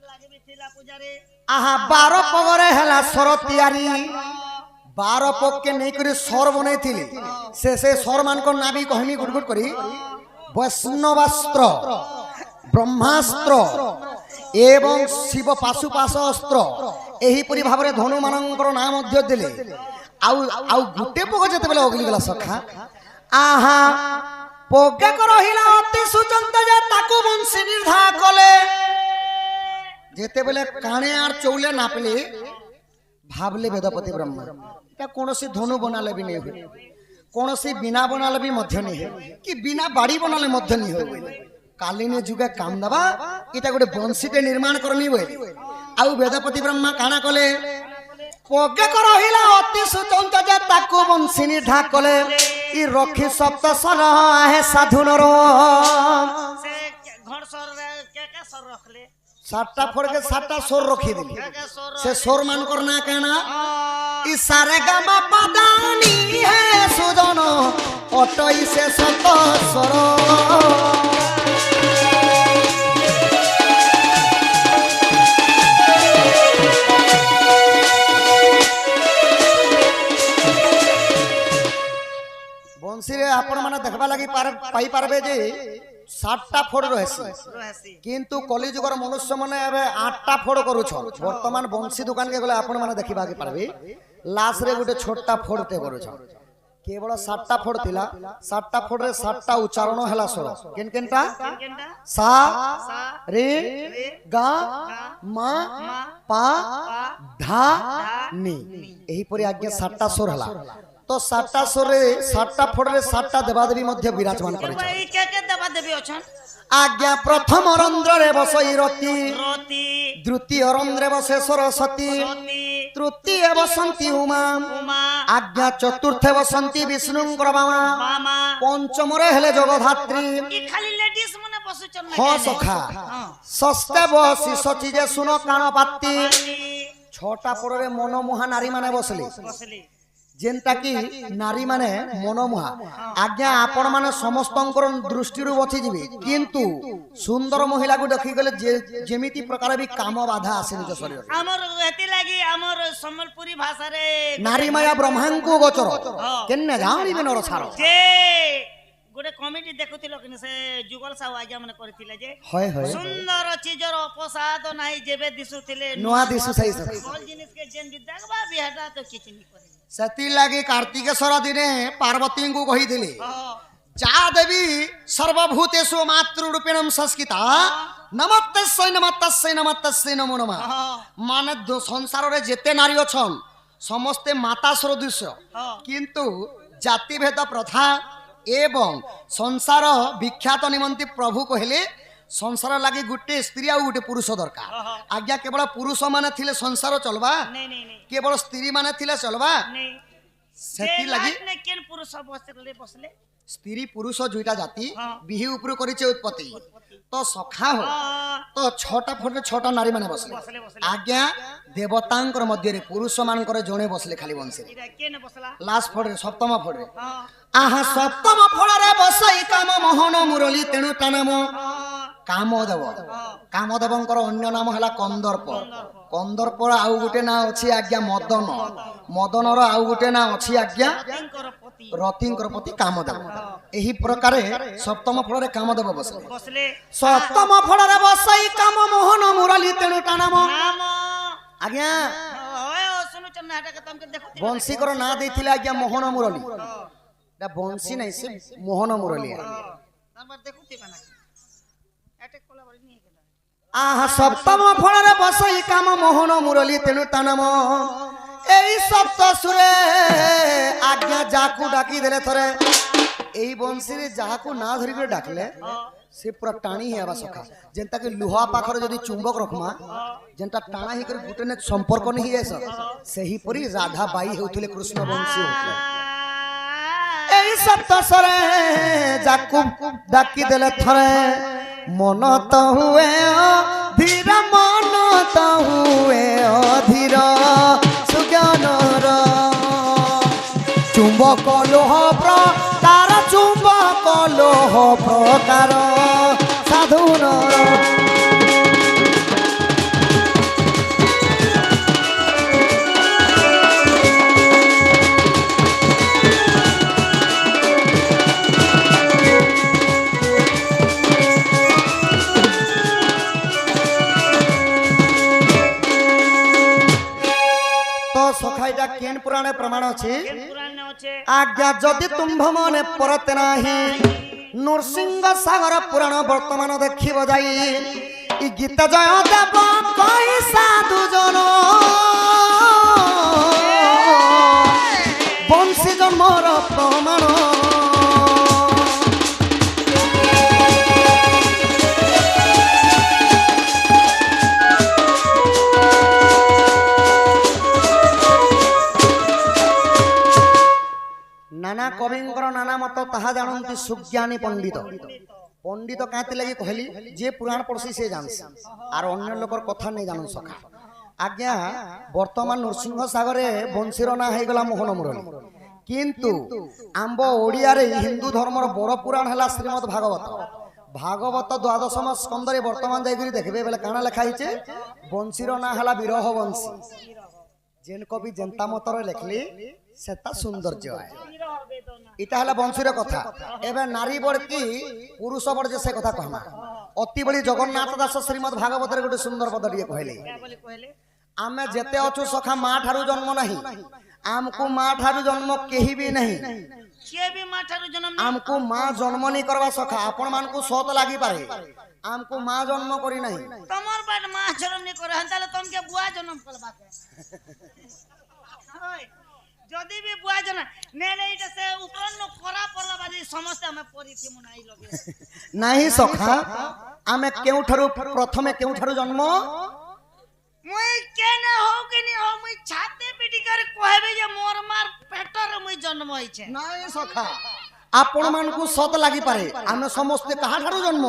ଲାଗିଥିଲା ପୂଜାରେ ଆହା 12 ପଗରେ ହେଲା ସର ତିଆରି 12 ପଗକେ ନେଇକରି ସର ବନେଇଥିଲେ ସେ ସର ମାନଙ୍କ ନାଁ ବି କହିମି ଗୁଟ ଗୁଟ କରି ବୈଷ୍ଣବାସ୍ତ୍ର ବ୍ରହ୍ମାସ୍ତ୍ର ଏବଂ ଶିବ ପାଶୁପାଶ ଅସ୍ତ୍ର ଏହିପରି ଭାବରେ ଧନୁ ମାନଙ୍କର ନାଁ ମଧ୍ୟ ଦେଲେ ଆଉ ଗୁଟେ ପଗ ଯେତେବେଳେ ଅଗଲି ଗଲା ସଖା ଆହା ପଗକ ରହିଲା ଅତି ସୁଚନ୍ତ ଯେ ତାକୁ ବଂଶୀ ନିର୍ଧା କଲେ ଯେତେବେଳେ କାଣେ আর চৌলে নাপলে ভাবলে বেদপতি ব্রহ্মা এটা কোনসি ধনু বনালে বি নেই হয় কোনসি বিনা বনালে বি মধ্য নেই হয় কি বিনা বাড়ি বনালে মধ্য নেই হয় কালিনে যুগে কাম দেবা এটা গোটে বংশীতে নির্মাণ করনি বই আউ বেদপতি ব্রহ্মা কানা কলে পগে রহিলা অতি সুচন্ত যে তাকু বংশী নির্ধা কলে ই রক্ষী সপ্ত সর হে সাধুনর সে ঘর সর কে সর রাখলে 7টা ফড়কে 7টা সোর রখি দিলি সে সোর মান করনা কেনা ইসারে গামা পাদানি হে সুজন অটই সে সত সর বংশীরে আপন মানে দেখবা লাগি পাই পারবে যে 7টা ফোড় রয়েছে কিন্তু কলিযুগর মনুষ্য মানে এবে 8টা ফোড় করুছন বর্তমান বংশী দোকান কে গলে আপন মানে দেখিবা কি পারবে লাস্ট রে গুটে ছোটটা ফোড়তে করুছন কেবল 7টা ফোড় থিলা 7টা ফোড়রে 7টা উচ্চারণ হেলা স্বর কেনটা সা রে গা মা পা ধা নি এহি পরি আজ্ঞা 7টা স্বর হেলা তো 7টা স্বরে 7টা ফোড়রে 7টা দেবাদেবী মধ্যে বিরাজমান করেছে ভাই কে দেবাদেবী আছেন আজ্ঞা প্রথম রন্ধ্রে বসই রতি রতি দ্বিতীয় রন্ধ্রে বসে সরস্বতী সতী তৃতীয় বসন্তি উমা উমা আজ্ঞা চতুর্থে বসন্তি বিষ্ণুঙ্কর বামা মামা পঞ্চমরে হেলে জগধাত্রী কি খালি লেডিস মনে বসুচন না হ সখা ষষ্ঠে বসি সচি যে শুন কাণ পাত্তি 6টা পরে মনোমোহা নারী মানে বসলি বসলি যেনটা কি নারী মানে মনোমোহা আজ্ঞা আপন মানে সমস্তঙ্কর দৃষ্টিরু বছি যাবে কিন্তু সুন্দর মহিলাকে দেখি গেলে যেমিতি প্রকার বি কাম বাধা আসে নিজ শরীর আমার এতি লাগি আমার সম্বলপুরি ভাষারে নারী মায়া ব্রহ্মাঙ্কু গোচর কেনে জানিবে নর ছাড় যে গোটে কমেডি দেখুছিল কিন্তু সে যুগল সাহু আজ্ঞা মানে করেছিল যে হয় হয় সুন্দর চিজর অপসাদ নাই যেবে দিশুଥିଲେ নোয়া দিশু সাই সকল জিনিস কে যেন দেখবা বিহাটা তো কিছু নি করে সেতি লাগি কার্তিকেশ্বর দিনে পার্বতীଙ୍କୁ কহিଥିଲେ যা দেবী সর্বভূতেষু মাতৃরূপেণম সংস্কৃতা নমস্তস্যৈ নমস্তস্যৈ নমস্তস্যৈ নমো নমঃ মানে সংসারে যেতে নারী অছন সমস্তে মাতা সদৃশ কিন্তু জাতিভেদ প্রথা এবং সংসার বিখ্যাত নিমন্তে প্রভু কহিলে সংসার লাগি গোটে স্ত্রী আর গোটে পুরুষ দরকার আজ্ঞা কেবল পুরুষ মানে থিলে সংসার চলবা কেবল স্ত্রী মানে থিলে চলবা সেতি লাগি কেন পুরুষ বসলে স্ত্রী পুরুষ দুইটা জাতি বিহি উপর করেছে উৎপত্তি তো সখা হো তো 6টা ফোটে 6টা নারী মানে বসলে আজ্ঞা দেবতাঙ্কর মধ্যে পুরুষ মানকর জনে বসলে খালি বংশে লাস্ট ফোটে সপ্তম ফোটে আহা সপ্তম ফଳରେ বসাই কাম মোহন মুরলী তেণু তা নাম কামদেব কামদেবଙ୍କର ଅନ୍ୟ ନାମ ହେଲା କନ୍ଦର୍ପ କନ୍ଦର୍ପର ଆଉ ଗୋଟେ ନାଁ ଅଛି ଆଜ୍ଞା ମଦନ ମଦନର ଆଉ ଗୋଟେ ନାଁ ଅଛି ଆଜ୍ଞା ରତିଙ୍କର ପତି କାମଦେବ ଏହି ପ୍ରକାରେ ସପ୍ତମ ଫଳରେ କାମଦେବ ବସିଲେ ସପ୍ତମ ଫଳରେ ବସାଇ କାମ ମୋହନ ମୁରଲି ତେଣୁ ତା ନାମ ଆଜ୍ଞା ବଂଶୀଙ୍କର ନାଁ ଦେଇଥିଲେ ଆଜ୍ଞା ମୋହନ ମୁରଲି এটা বংশী নাই সে মোহন মুরলী আহা সপ্তম ফଳରେ বসই কাম মোহন মুরলী তেণু তা নাম এই সপ্ত সুরে আজ্ঞা যাকু ডাকি দেলে থরে এই বংশীরে যাহাকু না ধরি করে ডাকলে সে পুরা টাণি হেবা সখা যেনটা কি লুহা পাখরে যদি চুম্বক রখমা যেনটা টাণা হি করে গুটে নে সম্পর্ক নেহি এস সেহি পরি রাধা বাই হেউথিলে কৃষ্ণ বংশী হেউথিলে এই সপ্ত সুরে যাকু ডাকি দেলে থরে মন তো হুয়ে ধীর মন তো হুয়ে অধীর সুজ্ঞানর চুম্বক লোহ তার চুম্বক লোহ প্রকার সাধুনর সখাইটা কেন পুরাণে প্রমাণ আছে আজ্ঞা যদি তুম্ভ মনে পরতে নাহি নরসিংহ সাগর পুরাণ বর্তমান দেখিব যাই ই গীত জয় দেব কই সাধু জন বংশী জন্মর প্রমাণ নানা কবিঙ্কর নানা মত তাহা জানন্তি সুজ্ঞানী পণ্ডিত পণ্ডিত কাঁতি লাগি কহিলি যে পুরাণ পড়ছি সে জানছে আর অন্য লোকর কথা নেই জানুন সখা আজ্ঞা বর্তমান নরসিংহ সাগরে বংশীর না হয়ে গলা মোহন মুরলী কিন্তু আম্ব ওড়িয়ারে হিন্দু ধর্মর বড় পুরাণ হেলা শ্রীমদ ভাগবত ভাগবত দ্বাদশম স্কন্ধরে বর্তমান যাইকি দেখবে বেলে কাଣା লেখা হয়েছে বংশীর না হেলা বিরহ বংশী যেন কবি জেন্তা মতরে লেখলি সেটা সৌন্দর্য এটা হল বংশীর কথা এবার নারী বড় কি পুরুষ বড় যে সে কথা কহমা অতি বলি জগন্নাথ দাস শ্রীমদ ভাগবতের গোটে সুন্দর পদ দিয়ে কহিলে আমি যেতে অছু সখা মা ঠারু জন্ম নাহি আমকু মা ঠারু জন্ম কেহি বি নাহি আমকু মা জন্ম নি করবা সখা আপন মানকু সত লাগি পারে আমকু মা জন্ম করি নাই তোমার বাট মা জন্ম নি করে তাহলে তোমকে বুয়া জন্ম করবা যদি বি বুয়া জন্ম নেলে এটা সে উপরন্ন করা পড়লা বাজি সমস্ত আমি পরিথি মুনাই লগে নাই সখা আমি কেউঠারু প্রথমে কেউঠারু জন্ম মুই কেনে হও কেনি হও মুই ছাতে পিটি করে কইবে যে মোর মার পেটর মুই জন্ম হইছে নাই সখা আপন মানকু সত লাগি পারে আমি সমস্ত কাহাঠারু জন্ম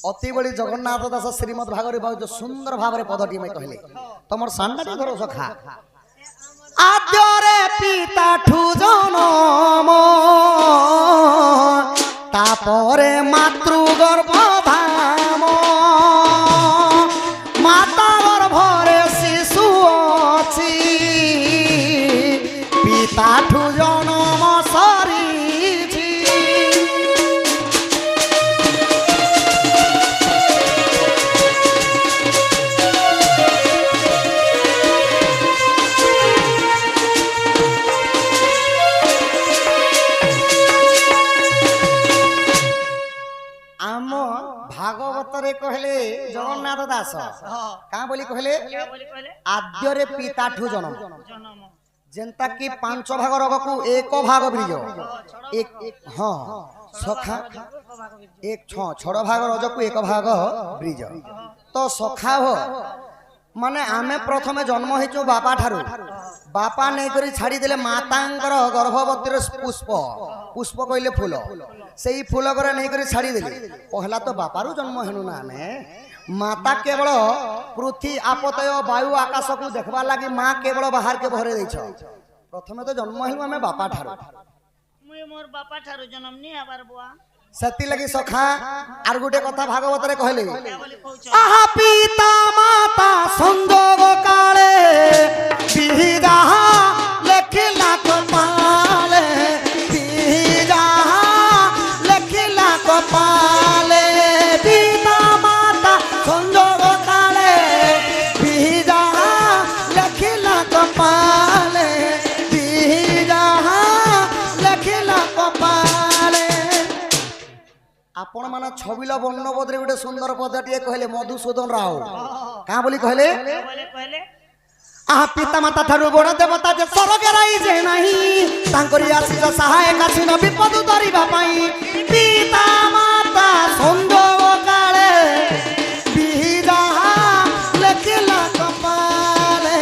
অতি বড়ি জগন্নাথ দাস শ্রীমদ ভাগবত বহুত সুন্দর ভাবে পদটি মে কহিলে তোমার সান্ডাটি ধরো সখা আদ্যরে পিতা ঠু জনম তাপরে মাতৃ গর্ভ ধাম মাতা গর্ভরে শিশু অছি পিতা ঠু জনম সরিছি ভাগবতরে কহিলে জগন্নাথ দাস কা বলি কহিলে আদ্যরে পিতাঠু জন্ম যেনতা কি পাঁচ ভাগ রগকু এক ভাগ ব্রিজ এক হ্যাঁ সখা এক ছড় ভাগ রজকু এক ভাগ ব্রিজ তো সখা হো মানে আমি প্রথমে জন্ম হইছু বাপা ঠারু বাপা নেই করে ছাড়ি দেলে মাতাঙ্কর গর্ভবতীর পুষ্প পুষ্প কইলে ফুল সেই ফুল করে নেই করে ছাড়ি দেলে পহলা তো বাপারু জন্ম হেনু না আমি মাতা কেবল পৃথ্বী আপতয় বায়ু আকাশকু দেখবার লাগি মা কেবল বাহারকে ভরে ଦେଇଛ প্রথমে তো জন্ম হেলু আমি বাপা ঠারু মুই মোর বাপা ঠারু জন্ম নি আবার বুয়া সেতি লাগি সখা আর গোটে কথা ভাগবতরে কহিলে আহা পিতা মাতা সংযোগ কালে বিহিদা লেখিলা কপালে বিহিদা লেখিলা কপালে পিতা মাতা সংযোগ কালে বিহিদা লেখিলা কপালে বিহিদা লেখিলা কপালে आपण माने छबिल वर्णबोधरे गोटे सुंदर पदटिए कहले मधुसूदन राव का बोली कहले कहले आहा पिता माता ठारू बड़ देवता जे स्वर्ग राई जे नाही तांकरी आशीष सहाय काछिन विपद धरिबा पई पिता माता संजोग काले बिहिजा लेखिला कपाले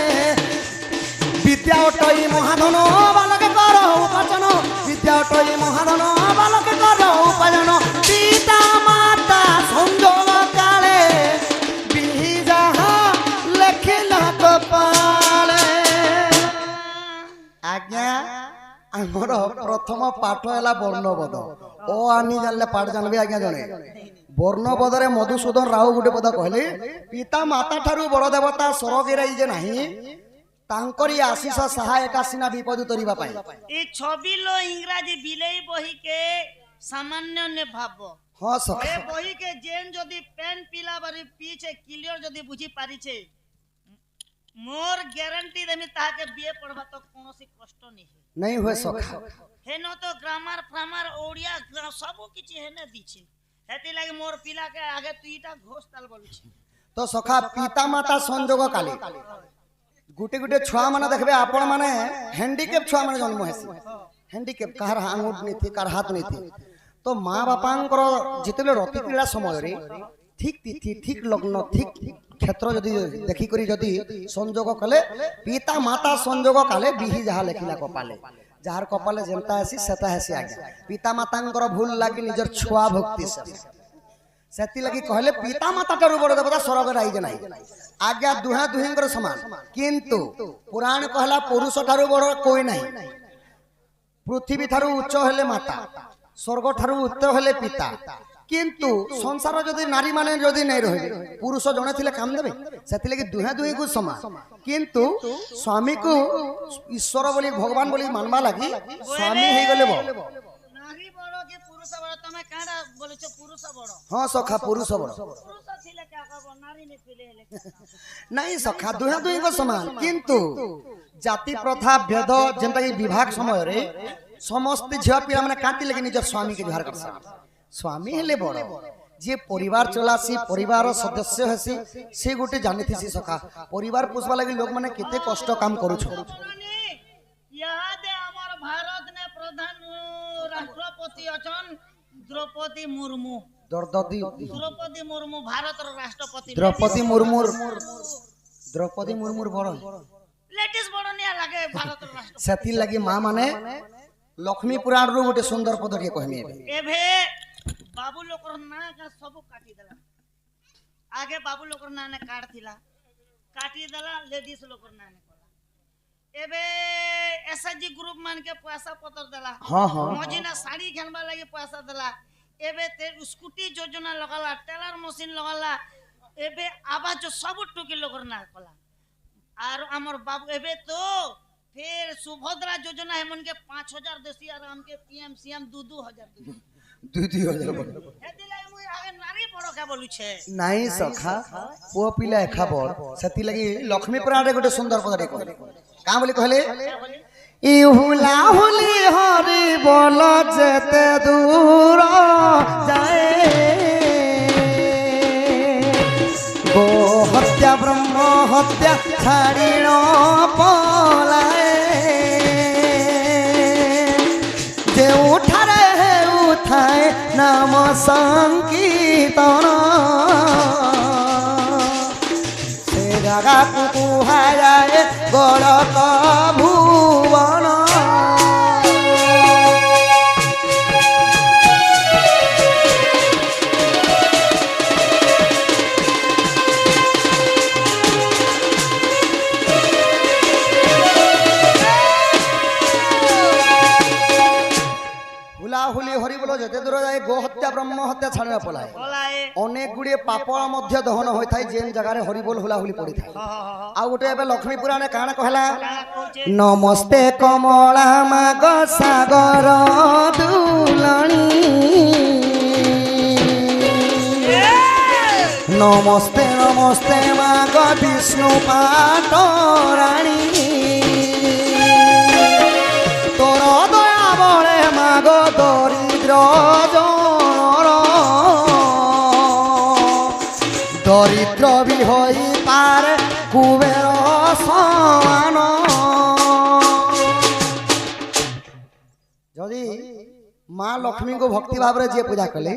विद्या उठई महाधन बालक कर उपार्जन विद्या उठई महाधन बालक कर उपार्जन पिता माता संजोग काले बिहिजा लेखिला कपाले आज्ञा आमर प्रथम पाठ है वर्णबोध ओ आनी जानले पाठ जानबे आज्ञा जने वर्णबोध रे मधुसूदन राव गुटे पद कहले पिता माता ठारू बड़ देवता स्वर्ग राई जे नाही तांकरी आशीष सहाय कासिना विपद तरिबा पाई ए छबिलो इंग्रजी बिलेई बही के सामान्य ने भाव हां सखा ए बही के जेन जदी पेन पिला बारी पीछे क्लियर जदी बुझी पारी छे मोर गारंटी देमी ताके बीए पढ़बा तो कोनोसी कष्ट नहीं हुए सखा हेनो तो ग्रामर फ्रामर ओडिया सब किछि हेने दिछि हेति लागि मोर पिला के आगे तुईटा घोष ताल बोलु छी तो सखा पिता माता संजोग काले गुटे गुटे छुआ माने देखबे आपण माने हैंडीकैप छुआ माने जन्म हेसी हैंडीकैप कार आंगुठ नहीं थी कार हाथ नहीं थी तो माँ बापांकर जितेबे रति क्रीड़ा समय रे ठीक तिथि ठीक लग्न ठीक क्षेत्र जदि देखि करी जदि संजोग कले पिता माता संजोग काले बिहि जहा लेखिला कपाले जार कपाले जेंता हेसी सेता हेसी आज्ञा पिता मातांकर भूल लागी निजर छुआ भक्ति सेति लगी कहले पिता माता ठारू बड़ देवता स्वर्ग राई जे नाही आज्ञा दुहा दुहिंकर समान किंतु पुराण कहला पुरुष ठारू बड़ कोई नाही पृथ्वी ठारू उच्च हेले माता स्वर्ग ठारू उच्च हेले पिता किंतु संसार जदि नारी माने जदि नै रहे पुरुष जने थिले काम देबे सेति लगी दुहा दुही को समान किंतु स्वामी को ईश्वर बोली भगवान बोली मानबा लगी स्वामी हे गले बो नारी बड़ के पुरुष बड़ तमे काडा बोले छ पुरुष बड़ हां सखा पुरुष बड़ पुरुष थिले का कहबो नारी ने थिले हेले नहीं सखा दुहा दुही को समान किंतु जाति प्रथा भेद जेंता कि विभाग समय रे समस्त झिया पिया माने काटी लगी निज स्वामी के व्यवहार करसा स्वामी हेले बड़ जे परिवार चलासी परिवार सदस्य हेसी से गुटे जानिथिसी सखा परिवार पोसबा लगी लोग माने केते कष्ट काम करू छ यहाँ दे हमर भारत ने प्रधान राष्ट्रपति अछन द्रौपदी मुर्मू द्रौपदी मुर्मू भारत रो राष्ट्रपति द्रौपदी मुर्मू बड़ लेडीज बड़ निया लागे भारत रो राष्ट्रपति सेति लगी मां माने लक्ष्मी पुराण रो गुटे सुंदर पदटिए कहमी एभे बाबू लोकर ना का सब काटी देला आगे बाबू लोकर ना ने काट थिला काटी देला लेडीज लोकर ना ने कोला एबे एसएसजी ग्रुप मान के पैसा पतर देला हां हां मजिना साड़ी घनबा लागि पैसा देला एबे ते स्कूटी योजना लगाला टेलर मशीन लगाला एबे आवाज जो सब टुकी लोकर ना कोला आर हमर बाबू एबे तो फिर सुभद्रा योजना है मन के 5000 देसी और हम के पीएम सीएम 2000 नहीं सखा पुओ पिला एखा बड़ सेति लगी लक्ष्मी पुराण रे गोटे सुंदर पदरे कहले का बोली कहले इहुला हुली हरि बोल जेते दूर जाए गो हत्या ब्रह्म हत्या छाड़िण पलाए जे उठारे उठाए नाम संकीर्तन से जगह को कुहाए गोलक भुवन हरि बोलो जेते दूर जाए गो हत्या ब्रह्म हत्या छाड़ा पलाए अनेक गुड़िए पाप मध्य दहन होता है जेन जगह हरि बोल हुला हुली पड़ी था आ गोटे एबे लक्ष्मी पुराण काण कहला नमस्ते कमला माग सागर दुलणी नमस्ते नमस्ते माग विष्णु पाटराणी तोर दया बड़े माग दरिद्र जनर দরিদ্র বি হই পারে কুবের সমান যদি মা লক্ষ্মীଙ୍କୁ ভক্তি ভাବରେ ଯିଏ ପୂଜା କଲେ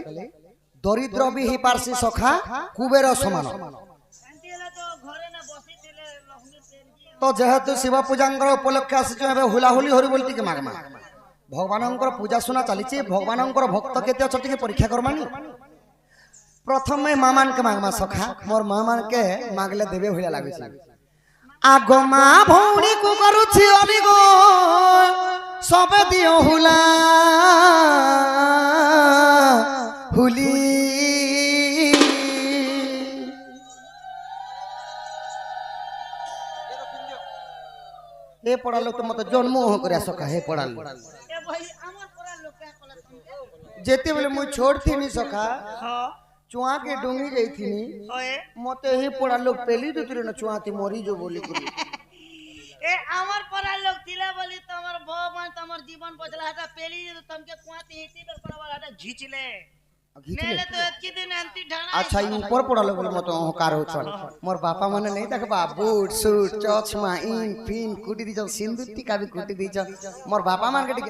ଦରିଦ୍ର ବି ହେଇପାରସି ସଖା କୁବେର ସମାନ। ତ ଯେହେତୁ ଶିବ ପୂଜାଙ୍କର ଉପଲକ୍ଷେ ଆସିଛୁ ଏବେ ହୁଲାହୁଲି ହରି ବୋଲି ଟିକେ ମାଗମା। ଭଗବାନଙ୍କର ପୂଜା ସୁନା ଚାଲିଛି ଭଗବାନଙ୍କର ଭକ୍ତ କେତେ ଅଛ ଟିକେ ପରୀକ୍ଷା କରମାନି। ପ୍ରଥମେ ମା ମାନକେ ମାଗମା ସଖା ମୋର ମା ମାନକେ ମାଗଲେ ଦେବେ ଭଳିଆ ଲାଗୁଛି। ଆଗ ମା ଭଉଣୀକୁ କରୁଛି ଅଲିଗ সবে দিও হুলা হুলি হে পড়া লোক তো মতো জন্ম করে সকা হে পড়া লোক যেতে বলে মুই ছোট থিনি সকা চুয়া के डूंगी गई थी मते ही पड़ा लोग पहली तो तेरे न चुआ थी मरी जो बोली ए আমার পড়া লোক দিলে বলি তোমার ভগবান তোমার জীবন বদলা এটা পেলি তোমকে কুয়াতে হিটি বের করবার এটা ঘিচলে নেলে তো একই দিন আন্তি ঢানা अच्छा ये ऊपर पड़ा लोग बोले मत अहंकार हो चल मोर बापा माने नहीं देखबा बूट सूट चश्मा इन पिन कुटी दी सिंदूर टीका भी कुटी दी मोर बापा मान के